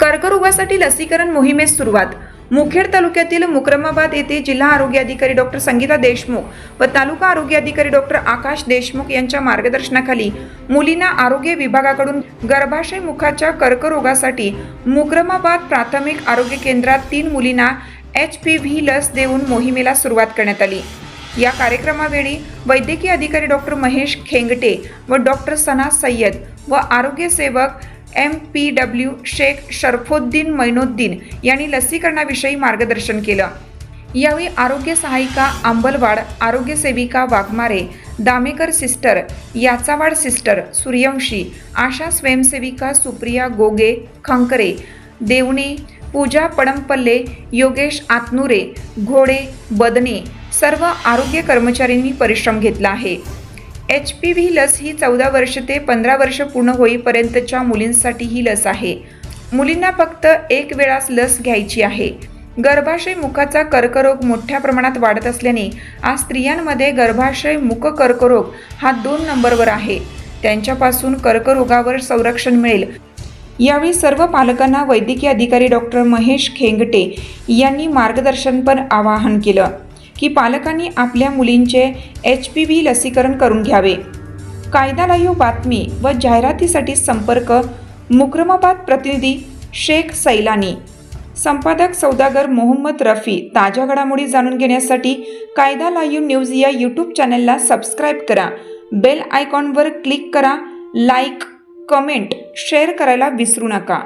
कर्करोगासाठी लसीकरण मोहिमेस सुरुवात। मुखेड तालुक्यातील मुक्रमाबाद येथे जिल्हा आरोग्य अधिकारी डॉक्टर संगीता देशमुख व तालुका आरोग्य अधिकारी डॉक्टर आकाश देशमुख यांच्या मार्गदर्शनाखाली मुलींना आरोग्य विभागाकडून गर्भाशय मुखाच्या कर्करोगासाठी मुक्रमाबाद प्राथमिक आरोग्य केंद्रात 3 मुलींना HPV लस देऊन मोहिमेला सुरुवात करण्यात आली। या कार्यक्रमावेळी वैद्यकीय अधिकारी डॉक्टर महेश खेंगटे व डॉक्टर सना सय्यद व आरोग्य सेवक MPW शेख शरफुद्दीन मैनुद्दीन यांनी लसीकरणाविषयी मार्गदर्शन केलं। यावेळी आरोग्य सहायिका अंबलवाड, आरोग्य सेविका वाघमारे, दामेकर सिस्टर, याचावाड सिस्टर, सूर्यवंशी, आशा स्वयंसेविका सुप्रिया गोगे खंकरे, देवणे, पूजा पडमपल्ले, योगेश आतनुरे, घोडे, बदने सर्व आरोग्य कर्मचाऱ्यांनी परिश्रम घेतला आहे। HPV लस ही 14 वर्ष ते 15 वर्ष पूर्ण होईपर्यंतच्या मुलींसाठी ही लस आहे। मुलींना फक्त एक वेळास लस घ्यायची आहे। गर्भाशय मुखाचा कर्करोग मोठ्या प्रमाणात वाढत असल्याने आज स्त्रियांमध्ये गर्भाशय मुख कर्करोग हा 2 नंबरवर आहे। त्यांच्यापासून कर्करोगावर संरक्षण मिळेल। यावेळी सर्व पालकांना वैद्यकीय अधिकारी डॉक्टर महेश खेंगटे यांनी मार्गदर्शनपर आवाहन केलं की पालकांनी आपल्या मुलींचे HPV लसीकरण करून घ्यावे। कायदा लाईव्ह बातमी व जाहिरातीसाठी संपर्क मुक्रमाबाद प्रतिनिधी शेख सैलानी, संपादक सौदागर मोहम्मद रफी। ताज्या घडामोडी जाणून घेण्यासाठी कायदा लाईव्ह न्यूज या यूट्यूब चॅनलला सबस्क्राईब करा। बेल आयकॉनवर क्लिक करा। लाईक, कमेंट, शेअर करायला विसरू नका।